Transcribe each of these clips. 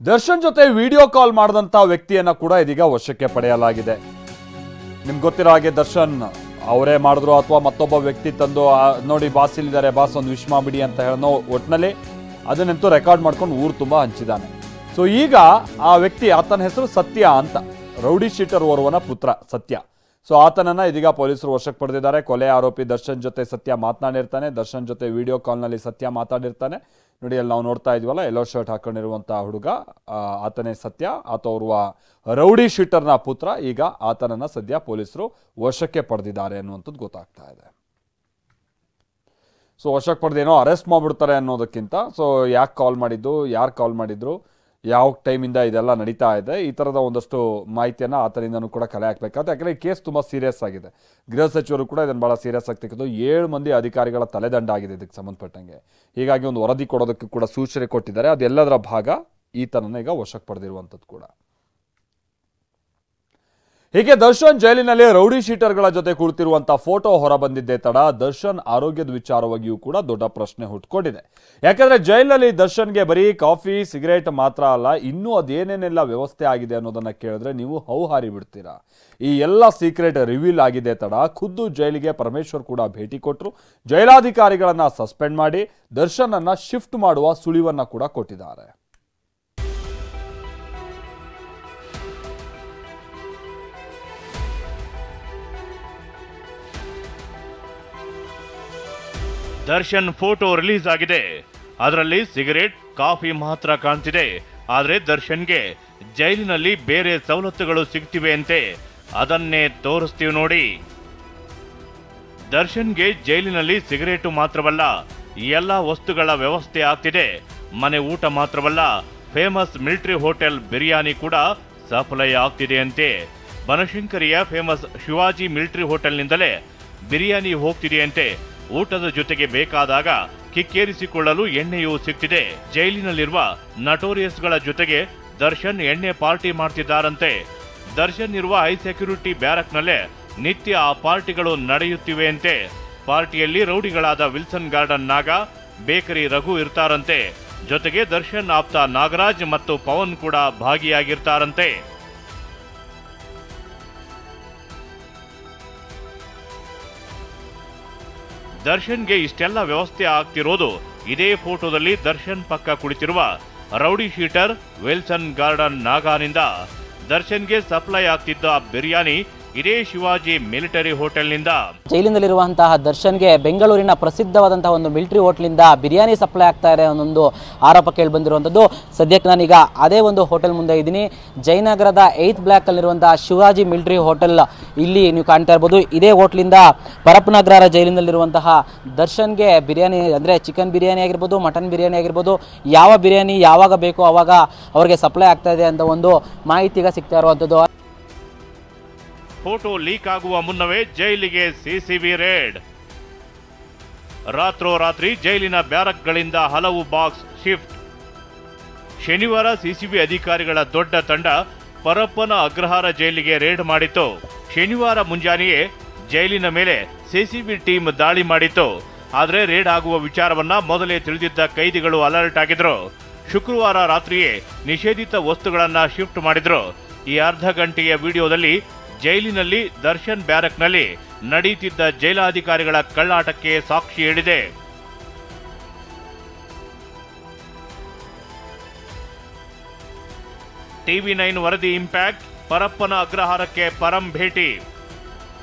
ದರ್ಶನ್ ಜೊತೆ video call ಮಾಡಿದಂತ ವ್ಯಕ್ತಿಯನ್ನ ಕೂಡ ಇದೀಗ ವಶಕ್ಕೆ ಪಡೆಯಲಾಗಿದೆ. ನಿಮ್ಗೆ ಗೊತ್ತಿರೋ ಹಾಗೆ ದರ್ಶನ್ ಅವರೇ ಮಾಡಿದ್ರು ಅಥವಾ ಮತ್ತೊಬ್ಬ ವ್ಯಕ್ತಿ ತಂದು ನೋಡಿ ಬಾಸ್ ಇಲ್ಲಿದ್ದಾರೆ, ಬಾಸ್ ಒಂದು ವಿಶ್ ಮಾಡ್ಬಿಡಿ ಅಂತ ಹೇಳೋ ಒಟ್ಟಿನಲ್ಲಿ ಅದನ್ನಂತೂ ರೆಕಾರ್ಡ್ ಮಾಡ್ಕೊಂಡು ಊರು ತುಂಬ ಹಂಚಿದ್ದಾನೆ. ಸೊ ಈಗ ಆ ವ್ಯಕ್ತಿ, ಆತನ ಹೆಸರು ಸತ್ಯ ಅಂತ, ರೌಡಿ ಶೀಟರ್ ಓರ್ವನ ಪುತ್ರ ಸತ್ಯ. ಸೊ ಆತನನ್ನ ಇದೀಗ ಪೊಲೀಸರು ವಶಕ್ಕೆ ಪಡೆದಿದ್ದಾರೆ. ಕೊಲೆ ಆರೋಪಿ ದರ್ಶನ್ ಜೊತೆ ಸತ್ಯ ಮಾತನಾಡಿರ್ತಾನೆ. ದರ್ಶನ್ ಜೊತೆ ವಿಡಿಯೋ ಕಾಲ್ನಲ್ಲಿ ಸತ್ಯ ಮಾತಾಡಿರ್ತಾನೆ. ನೋಡಿ, ಅಲ್ಲಿ ನಾವು ನೋಡ್ತಾ ಇದ್ವಲ್ಲ, ಯೆಲ್ಲೋ ಶರ್ಟ್ ಹಾಕೊಂಡಿರುವಂತಹ ಹುಡುಗ, ಆತನೇ ಸತ್ಯ. ಆತ ಓರ್ವ ರೌಡಿ ಶೀಟರ್ನ ಪುತ್ರ. ಈಗ ಆತನನ್ನ ಸದ್ಯ ಪೊಲೀಸರು ವಶಕ್ಕೆ ಪಡೆದಿದ್ದಾರೆ ಅನ್ನುವಂಥದ್ದು ಗೊತ್ತಾಗ್ತಾ ಇದೆ. ಸೊ ವಶಕ್ಕೆ ಪಡೆದೇನೋ ಅರೆಸ್ಟ್ ಮಾಡಿಬಿಡ್ತಾರೆ ಅನ್ನೋದಕ್ಕಿಂತ, ಸೊ ಯಾಕೆ ಕಾಲ್ ಮಾಡಿದ್ದು, ಯಾರು ಕಾಲ್ ಮಾಡಿದ್ರು, ಯಾವ ಟೈಮಿಂದ ಇದೆಲ್ಲ ನಡೀತಾ ಇದೆ, ಈ ಥರದ ಒಂದಷ್ಟು ಮಾಹಿತಿಯನ್ನು ಆತನಿಂದನೂ ಕೂಡ ಕಲೆ ಹಾಕಬೇಕಾಗುತ್ತೆ. ಯಾಕಂದರೆ ಈ ಕೇಸ್ ತುಂಬ ಸೀರಿಯಸ್ ಆಗಿದೆ. ಗೃಹ ಸಚಿವರು ಕೂಡ ಇದನ್ನು ಭಾಳ ಸೀರಿಯಸ್ ಆಗಿ ತೆಗೆದು 7 ಮಂದಿ ಅಧಿಕಾರಿಗಳ ತಲೆದಂಡ ಆಗಿದೆ ಇದಕ್ಕೆ ಸಂಬಂಧಪಟ್ಟಂಗೆ. ಹೀಗಾಗಿ ಒಂದು ವರದಿ ಕೊಡೋದಕ್ಕೆ ಕೂಡ ಸೂಚನೆ ಕೊಟ್ಟಿದ್ದಾರೆ. ಅದೆಲ್ಲದರ ಭಾಗ ಈತನನ್ನು ಈಗ ವಶಕ್ಕೆ ಪಡೆದಿರುವಂಥದ್ದು ಕೂಡ. ಹೀಗೆ ದರ್ಶನ್ ಜೈಲಿನಲ್ಲಿ ರೌಡಿ ಶೀಟರ್ಗಳ ಜೊತೆ ಕುಳಿತಿರುವಂತಹ ಫೋಟೋ ಹೊರ ಬಂದಿದ್ದೇ ತಡ ದರ್ಶನ್ ಆರೋಗ್ಯದ ವಿಚಾರವಾಗಿಯೂ ಕೂಡ ದೊಡ್ಡ ಪ್ರಶ್ನೆ ಹುಟ್ಕೊಂಡಿದೆ. ಯಾಕಂದ್ರೆ ಜೈಲಿನಲ್ಲಿ ದರ್ಶನ್ಗೆ ಬರೀ ಕಾಫಿ ಸಿಗರೇಟ್ ಮಾತ್ರ ಅಲ್ಲ, ಇನ್ನೂ ಅದೇನೇನೆಲ್ಲ ವ್ಯವಸ್ಥೆ ಆಗಿದೆ ಅನ್ನೋದನ್ನ ಕೇಳಿದ್ರೆ ನೀವು ಹೌಹಾರಿ ಬಿಡ್ತೀರಾ. ಈ ಎಲ್ಲ ಸೀಕ್ರೆಟ್ ರಿವೀಲ್ ಆಗಿದೆ ತಡ ಖುದ್ದು ಜೈಲಿಗೆ ಪರಮೇಶ್ವರ್ ಕೂಡ ಭೇಟಿ ಕೊಟ್ಟರು. ಜೈಲಾಧಿಕಾರಿಗಳನ್ನ ಸಸ್ಪೆಂಡ್ ಮಾಡಿ ದರ್ಶನ್ ಅನ್ನ ಶಿಫ್ಟ್ ಮಾಡುವ ಸುಳಿವನ್ನ ಕೂಡ ಕೊಟ್ಟಿದ್ದಾರೆ. ದರ್ಶನ್ ಫೋಟೋ ರಿಲೀಸ್ ಆಗಿದೆ. ಅದರಲ್ಲಿ ಸಿಗರೇಟ್, ಕಾಫಿ ಮಾತ್ರ ಕಾಣ್ತಿದೆ. ಆದರೆ ದರ್ಶನ್ಗೆ ಜೈಲಿನಲ್ಲಿ ಬೇರೆ ಸವಲತ್ತುಗಳು ಸಿಗ್ತಿವೆ ಅಂತೆ. ಅದನ್ನೇ ತೋರಿಸ್ತೀವಿ ನೋಡಿ. ದರ್ಶನ್ಗೆ ಜೈಲಿನಲ್ಲಿ ಸಿಗರೇಟು ಮಾತ್ರವಲ್ಲ, ಎಲ್ಲ ವಸ್ತುಗಳ ವ್ಯವಸ್ಥೆ ಆಗ್ತಿದೆ. ಮನೆ ಊಟ ಮಾತ್ರವಲ್ಲ, ಫೇಮಸ್ ಮಿಲಿಟರಿ ಹೋಟೆಲ್ ಬಿರಿಯಾನಿ ಕೂಡ ಸಪ್ಲೈ ಆಗ್ತಿದೆ ಅಂತೆ. ಬನಶಂಕರಿಯ ಫೇಮಸ್ ಶಿವಾಜಿ ಮಿಲಿಟರಿ ಹೋಟೆಲ್ನಿಂದಲೇ ಬಿರಿಯಾನಿ ಹೋಗ್ತಿದೆ ಅಂತೆ. ಊಟದ ಜೊತೆಗೆ ಬೇಕಾದಾಗ ಕಿಕ್ಕೇರಿಸಿಕೊಳ್ಳಲು ಎಣ್ಣೆಯೂ ಸಿಗ್ತಿದೆ. ಜೈಲಿನಲ್ಲಿರುವ ನಟೋರಿಯಸ್ಗಳ ಜೊತೆಗೆ ದರ್ಶನ್ ಎಣ್ಣೆ ಪಾರ್ಟಿ ಮಾಡ್ತಿದ್ದಾರಂತೆ. ದರ್ಶನ್ ಇರುವ ಹೈ ಸೆಕ್ಯೂರಿಟಿ ಬ್ಯಾರಕ್ನಲ್ಲೇ ನಿತ್ಯ ಆ ಪಾರ್ಟಿಗಳು ನಡೆಯುತ್ತಿವೆ ಅಂತೆ. ಪಾರ್ಟಿಯಲ್ಲಿ ರೌಡಿಗಳಾದ ವಿಲ್ಸನ್ ಗಾರ್ಡನ್ ನಾಗ, ಬೇಕರಿ ರಘು ಇರ್ತಾರಂತೆ. ಜೊತೆಗೆ ದರ್ಶನ್ ಆಪ್ತ ನಾಗರಾಜ್ ಮತ್ತು ಪವನ್ ಕೂಡ ಭಾಗಿಯಾಗಿರ್ತಾರಂತೆ. ದರ್ಶನ್ಗೆ ಇಷ್ಟೆಲ್ಲ ವ್ಯವಸ್ಥೆ ಆಗ್ತಿರೋದು ಇದೇ ಫೋಟೋದಲ್ಲಿ ದರ್ಶನ್ ಪಕ್ಕ ಕುಳಿತಿರುವ ರೌಡಿ ಶೀಟರ್ ವಿಲ್ಸನ್ ಗಾರ್ಡನ್ ನಾಗಾನಿಂದ. ದರ್ಶನ್ಗೆ ಸಪ್ಲೈ ಆಗ್ತಿದ್ದ ಬಿರಿಯಾನಿ ಇದೇ ಶಿವಾಜಿ ಮಿಲಿಟರಿ ಹೋಟೆಲ್ನಿಂದ. ಜೈಲಿನಲ್ಲಿರುವಂತಹ ದರ್ಶನ್ಗೆ ಬೆಂಗಳೂರಿನ ಪ್ರಸಿದ್ಧವಾದಂತಹ ಒಂದು ಮಿಲಿಟರಿ ಹೋಟೆಲ್ನಿಂದ ಬಿರಿಯಾನಿ ಸಪ್ಲೈ ಆಗ್ತಾ ಇದೆ ಅನ್ನೊಂದು ಆರೋಪ ಕೇಳಿ ಬಂದಿರುವಂಥದ್ದು. ಸದ್ಯಕ್ಕೆ ನಾನೀಗ ಅದೇ ಒಂದು ಹೋಟೆಲ್ ಮುಂದೆ ಇದ್ದೀನಿ. ಜಯನಗರದ 8th ಬ್ಲಾಕ್ ಅಲ್ಲಿರುವಂತಹ ಶಿವಾಜಿ ಮಿಲಿಟರಿ ಹೋಟೆಲ್, ಇಲ್ಲಿ ನೀವು ಕಾಣ್ತಾ ಇರ್ಬೋದು. ಇದೇ ಹೋಟ್ಲಿಂದ ಪರಪ್ಪನಗ್ರಹಾರ ಜೈಲಿನಲ್ಲಿರುವಂತಹ ದರ್ಶನ್ಗೆ ಬಿರಿಯಾನಿ, ಅಂದರೆ ಚಿಕನ್ ಬಿರಿಯಾನಿ ಆಗಿರ್ಬೋದು, ಮಟನ್ ಬಿರಿಯಾನಿ ಆಗಿರ್ಬೋದು, ಯಾವ ಬಿರಿಯಾನಿ ಯಾವಾಗ ಬೇಕೋ ಆವಾಗ ಅವ್ರಿಗೆ ಸಪ್ಲೈ ಆಗ್ತಾ ಇದೆ ಅಂತ ಒಂದು ಮಾಹಿತಿ ಈಗ ಸಿಗ್ತಾ ಇರುವಂಥದ್ದು. ಫೋಟೋ ಲೀಕ್ ಆಗುವ ಮುನ್ನವೇ ಜೈಲಿಗೆ ಸಿಸಿಬಿ ರೇಡ್. ರಾತ್ರೋರಾತ್ರಿ ಜೈಲಿನ ಬ್ಯಾರಕ್ಗಳಿಂದ ಹಲವು ಬಾಕ್ಸ್ ಶಿಫ್ಟ್. ಶನಿವಾರ ಸಿಸಿಬಿ ಅಧಿಕಾರಿಗಳ ದೊಡ್ಡ ತಂಡ ಪರಪ್ಪನ ಅಗ್ರಹಾರ ಜೈಲಿಗೆ ರೇಡ್ ಮಾಡಿತ್ತು. ಶನಿವಾರ ಮುಂಜಾನೆಯೇ ಜೈಲಿನ ಮೇಲೆ ಸಿಸಿಬಿ ಟೀಮ್ ದಾಳಿ ಮಾಡಿತ್ತು. ಆದರೆ ರೇಡ್ ಆಗುವ ವಿಚಾರವನ್ನ ಮೊದಲೇ ತಿಳಿದಿದ್ದ ಕೈದಿಗಳು ಅಲರ್ಟ್ ಆಗಿದ್ರು. ಶುಕ್ರವಾರ ರಾತ್ರಿಯೇ ನಿಷೇಧಿತ ವಸ್ತುಗಳನ್ನ ಶಿಫ್ಟ್ ಮಾಡಿದ್ರು. ಈ ಅರ್ಧ ಗಂಟೆಯ ವಿಡಿಯೋದಲ್ಲಿ ಜೈಲಿನಲ್ಲಿ ದರ್ಶನ್ ಬ್ಯಾರಕ್ನಲ್ಲಿ ನಡೆಯುತ್ತಿದ್ದ ಜೈಲಾಧಿಕಾರಿಗಳ ಕಳ್ಳಾಟಕ್ಕೆ ಸಾಕ್ಷಿ ಹೇಳಿದೆ. TV9 ವರದಿ ಇಂಪ್ಯಾಕ್ಟ್. ಪರಪ್ಪನ ಅಗ್ರಹಾರಕ್ಕೆ ಪರಂ ಭೇಟಿ.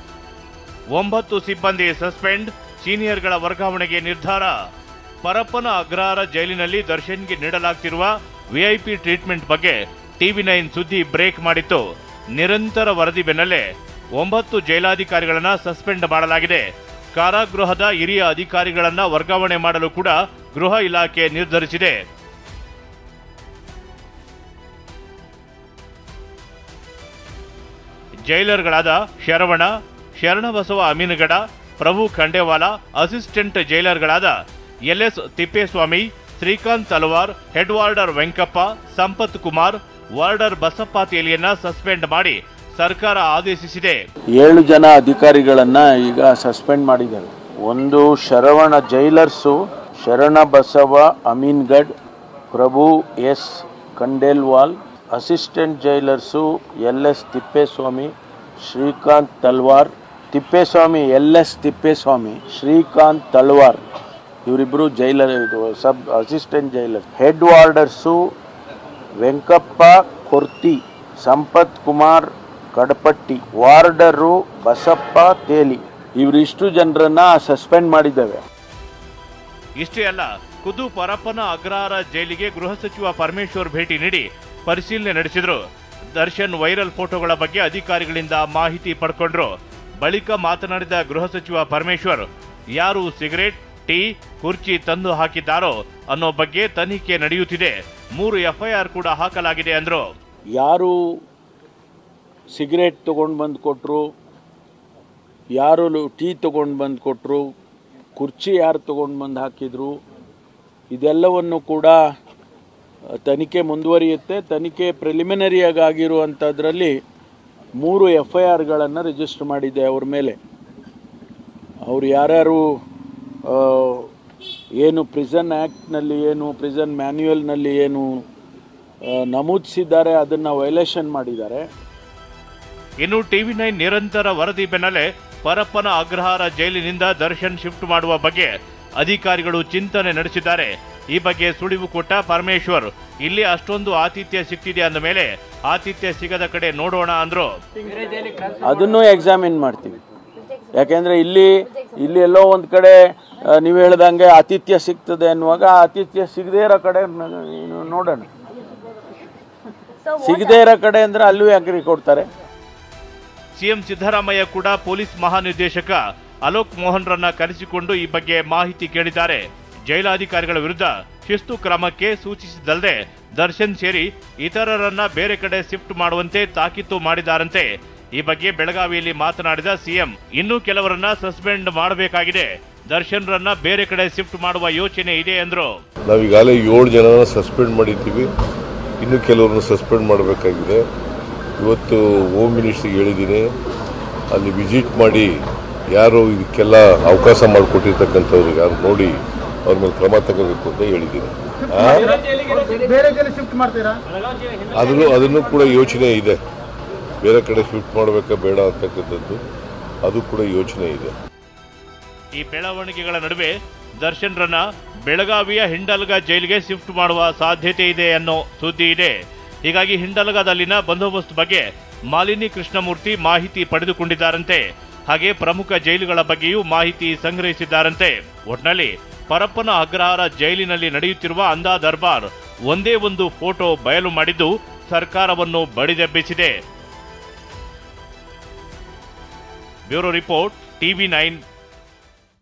9 ಸಿಬ್ಬಂದಿ ಸಸ್ಪೆಂಡ್, ಸೀನಿಯರ್ಗಳ ವರ್ಗಾವಣೆಗೆ ನಿರ್ಧಾರ. ಪರಪ್ಪನ ಅಗ್ರಹಾರ ಜೈಲಿನಲ್ಲಿ ದರ್ಶನ್ಗೆ ನೀಡಲಾಗ್ತಿರುವ VIP ಟ್ರೀಟ್ಮೆಂಟ್ ಬಗ್ಗೆ TV9 ಸುದ್ದಿ ಬ್ರೇಕ್ ಮಾಡಿತ್ತು. ನಿರಂತರ ವರದಿ ಬೆನ್ನಲ್ಲೇ 9 ಜೈಲಾಧಿಕಾರಿಗಳನ್ನ ಸಸ್ಪೆಂಡ್ ಮಾಡಲಾಗಿದೆ. ಕಾರಾಗೃಹದ ಹಿರಿಯ ಅಧಿಕಾರಿಗಳನ್ನ ವರ್ಗಾವಣೆ ಮಾಡಲು ಕೂಡ ಗೃಹ ಇಲಾಖೆ ನಿರ್ಧರಿಸಿದೆ. ಜೈಲರ್ಗಳಾದ ಶರಣಬಸವ ಅಮೀನಗಡ, ಪ್ರಭು ಖಂಡೇವಾಲ, ಅಸಿಸ್ಟೆಂಟ್ ಜೈಲರ್ಗಳಾದ LS Thippeswamy, Srikanth Talwar, head warder Venkappa, Sampath Kumar, warder Basappa ತೇಲಿಯನ್ನ ಸಸ್ಪೆಂಡ್ ಮಾಡಿ ಸರ್ಕಾರ ಆದೇಶಿಸಿದೆ. 7 ಜನ ಅಧಿಕಾರಿಗಳನ್ನ ಈಗ ಸಸ್ಪೆಂಡ್ ಮಾಡಿದ್ದಾರೆ. ಒಂದು Saravana jailers, Sharanabasava Amingad, Prabhu S Khandelwal, assistant jailers LS Thippeswamy, Srikanth Talwar, LS Thippeswamy, Srikanth Talwar, ಇವರಿಬ್ಬರು ಜೈಲರ್, ಇದು sub assistant jailer. Head warders Venkappa Korti, Sampath Kumar Kadapatti, warder Basappa Teli, ಇವರಿಷ್ಟು ಜನರನ್ನ ಸಸ್ಪೆಂಡ್ ಮಾಡಿದ್ದೇವೆ. ಇಷ್ಟೇ ಅಲ್ಲ, ಖುದ್ದು ಪರಪ್ಪನ ಅಗ್ರಹಾರ ಜೈಲಿಗೆ ಗೃಹ ಸಚಿವ ಪರಮೇಶ್ವರ್ ಭೇಟಿ ನೀಡಿ ಪರಿಶೀಲನೆ ನಡೆಸಿದ್ರು. ದರ್ಶನ್ ವೈರಲ್ ಫೋಟೋಗಳ ಬಗ್ಗೆ ಅಧಿಕಾರಿಗಳಿಂದ ಮಾಹಿತಿ ಪಡ್ಕೊಂಡ್ರು. ಬಳಿಕ ಮಾತನಾಡಿದ ಗೃಹ ಸಚಿವ ಪರಮೇಶ್ವರ್, ಯಾರು ಸಿಗರೇಟ್, ಟೀ, ಕುರ್ಚಿ ತಂದು ಹಾಕಿದ್ದಾರೋ ಅನ್ನೋ ಬಗ್ಗೆ ತನಿಖೆ ನಡೆಯುತ್ತಿದೆ. 3 FIR ಕೂಡ ಹಾಕಲಾಗಿದೆ ಅಂದ್ರು. ಯಾರು ಸಿಗರೇಟ್ ತಗೊಂಡು ಬಂದು ಕೊಟ್ಟರು, ಯಾರು ಟೀ ತಗೊಂಡು ಬಂದು ಕೊಟ್ಟರು, ಕುರ್ಚಿ ಯಾರು ತಗೊಂಡು ಬಂದು ಹಾಕಿದ್ರು, ಇದೆಲ್ಲವನ್ನು ಕೂಡ ತನಿಖೆ ಮುಂದುವರಿಯುತ್ತೆ. ತನಿಖೆ ಪ್ರಿಲಿಮಿನರಿಯಾಗಿ ಆಗಿರುವಂಥದ್ರಲ್ಲಿ 3 FIRಗಳನ್ನು ರಿಜಿಸ್ಟರ್ ಮಾಡಿದೆ ಅವ್ರ ಮೇಲೆ. ಅವರು ಯಾರ್ಯಾರು ಏನು ಪ್ರಿಸನ್ ಆ್ಯಕ್ಟ್ನಲ್ಲಿ, ಏನು ಪ್ರಿಸನ್ ಮ್ಯಾನ್ಯುಯಲ್ನಲ್ಲಿ ಏನು ನಮೂದಿಸಿದ್ದಾರೆ ಅದನ್ನು ವೈಲೇಷನ್ ಮಾಡಿದ್ದಾರೆ. ಇನ್ನು TV9 ನಿರಂತರ ವರದಿ ಬೆನ್ನಲ್ಲೇ ಪರಪ್ಪನ ಅಗ್ರಹಾರ ಜೈಲಿನಿಂದ ದರ್ಶನ್ ಶಿಫ್ಟ್ ಮಾಡುವ ಬಗ್ಗೆ ಅಧಿಕಾರಿಗಳು ಚಿಂತನೆ ನಡೆಸಿದ್ದಾರೆ. ಈ ಬಗ್ಗೆ ಸುಳಿವು ಕೊಟ್ಟ ಪರಮೇಶ್ವರ್, ಇಲ್ಲಿ ಅಷ್ಟೊಂದು ಆತಿಥ್ಯ ಸಿಗ್ತಿದೆ ಅಂದ ಮೇಲೆ ಆತಿಥ್ಯ ಸಿಗದ ಕಡೆ ನೋಡೋಣ ಅಂದ್ರು. ಅದನ್ನು ಎಕ್ಸಾಮಿನ್ ಮಾಡ್ತೀವಿ. ಯಾಕೆಂದರೆ ಇಲ್ಲಿ ಎಲ್ಲೋ ಒಂದು ಕಡೆ ನೀವು ಹೇಳ್ದಂಗೆ ಆತಿಥ್ಯ ಸಿಗ್ತದೆ ಅನ್ನುವಾಗ ಆತಿಥ್ಯ ಸಿಗದೇ ಇರೋ ಕಡೆ ನೋಡೋಣ. ಸಿಗದೇ ಇರೋ ಕಡೆ ಅಂದರೆ ಅಲ್ಲೂ ಯಾಕ್ರಿ ಕೊಡ್ತಾರೆ. ಸಿಎಂ ಸಿದ್ದರಾಮಯ್ಯ ಕೂಡ ಪೊಲೀಸ್ ಮಹಾನಿರ್ದೇಶಕ ಅಲೋಕ್ ಮೋಹನ್ ರನ್ನ ಕರೆಸಿಕೊಂಡು ಈ ಬಗ್ಗೆ ಮಾಹಿತಿ ಕೇಳಿದ್ದಾರೆ. ಜೈಲಾಧಿಕಾರಿಗಳ ವಿರುದ್ಧ ಶಿಸ್ತು ಕ್ರಮಕ್ಕೆ ಸೂಚಿಸಿದಲ್ಲದೆ ದರ್ಶನ್ ಸೇರಿ ಇತರರನ್ನ ಬೇರೆ ಕಡೆ ಶಿಫ್ಟ್ ಮಾಡುವಂತೆ ತಾಕೀತು ಮಾಡಿದ್ದಾರಂತೆ. ಈ ಬಗ್ಗೆ ಬೆಳಗಾವಿಯಲ್ಲಿ ಮಾತನಾಡಿದ ಸಿಎಂ, ಇನ್ನೂ ಕೆಲವರನ್ನ ಸಸ್ಪೆಂಡ್ ಮಾಡಬೇಕಾಗಿದೆ, ದರ್ಶನ್ ರನ್ನ ಬೇರೆ ಕಡೆ ಶಿಫ್ಟ್ ಮಾಡುವ ಯೋಚನೆ ಇದೆ ಎಂದ್ರು. ನಾವೀಗಾಗಲೇ 7 ಜನರನ್ನ ಸಸ್ಪೆಂಡ್ ಮಾಡಿದ್ದೀವಿ, ಇನ್ನು ಕೆಲವರನ್ನ ಸಸ್ಪೆಂಡ್ ಮಾಡಬೇಕಾಗಿದೆ. ಇವತ್ತು ಹೋಮ್ ಮಿನಿಸ್ಟ್ರಿಗೆ ಹೇಳಿದ್ದೀನಿ, ಅಲ್ಲಿ ವಿಸಿಟ್ ಮಾಡಿ ಯಾರು ಇದಕ್ಕೆಲ್ಲ ಅವಕಾಶ ಮಾಡಿಕೊಟ್ಟಿರ್ತಕ್ಕಂಥವ್ರು ಯಾರು ನೋಡಿ ಅವ್ರ ಮೇಲೆ ಕ್ರಮ ತಗೋಬೇಕು ಅಂತ ಹೇಳಿದ್ದೀನಿ. ಅದನ್ನು ಕೂಡ ಯೋಚನೆ ಇದೆ, ಬೇರೆ ಕಡೆ ಶಿಫ್ಟ್ ಮಾಡಬೇಕಾ ಬೇಡ ಅಂತಕ್ಕಂಥದ್ದು ಅದು ಕೂಡ ಯೋಚನೆ ಇದೆ. ಈ ಬೆಳವಣಿಗೆಗಳ ನಡುವೆ ದರ್ಶನ್ ರನ್ನ ಬೆಳಗಾವಿಯ ಹಿಂಡಲ್ಗ ಜೈಲಿಗೆ ಶಿಫ್ಟ್ ಮಾಡುವ ಸಾಧ್ಯತೆ ಇದೆ ಅನ್ನೋ ಸುದ್ದಿ ಇದೆ. ಹೀಗಾಗಿ ಹಿಂಡಲ್ಗದಲ್ಲಿನ ಬಂದೋಬಸ್ತ್ ಬಗ್ಗೆ ಮಾಲಿನಿ ಕೃಷ್ಣಮೂರ್ತಿ ಮಾಹಿತಿ ಪಡೆದುಕೊಂಡಿದ್ದಾರಂತೆ. ಹಾಗೆ ಪ್ರಮುಖ ಜೈಲುಗಳ ಬಗ್ಗೆಯೂ ಮಾಹಿತಿ ಸಂಗ್ರಹಿಸಿದ್ದಾರಂತೆ. ಒಟ್ನಲ್ಲಿ ಪರಪ್ಪನ ಅಗ್ರಹಾರ ಜೈಲಿನಲ್ಲಿ ನಡೆಯುತ್ತಿರುವ ಅಂದಾ ದರ್ಬಾರ್ ಒಂದೇ ಒಂದು ಫೋಟೋ ಬಯಲು ಮಾಡಿದ್ದು ಸರ್ಕಾರವನ್ನು ಬಡಿದೆಬ್ಬಿಸಿದೆ. Bureau report, TV9.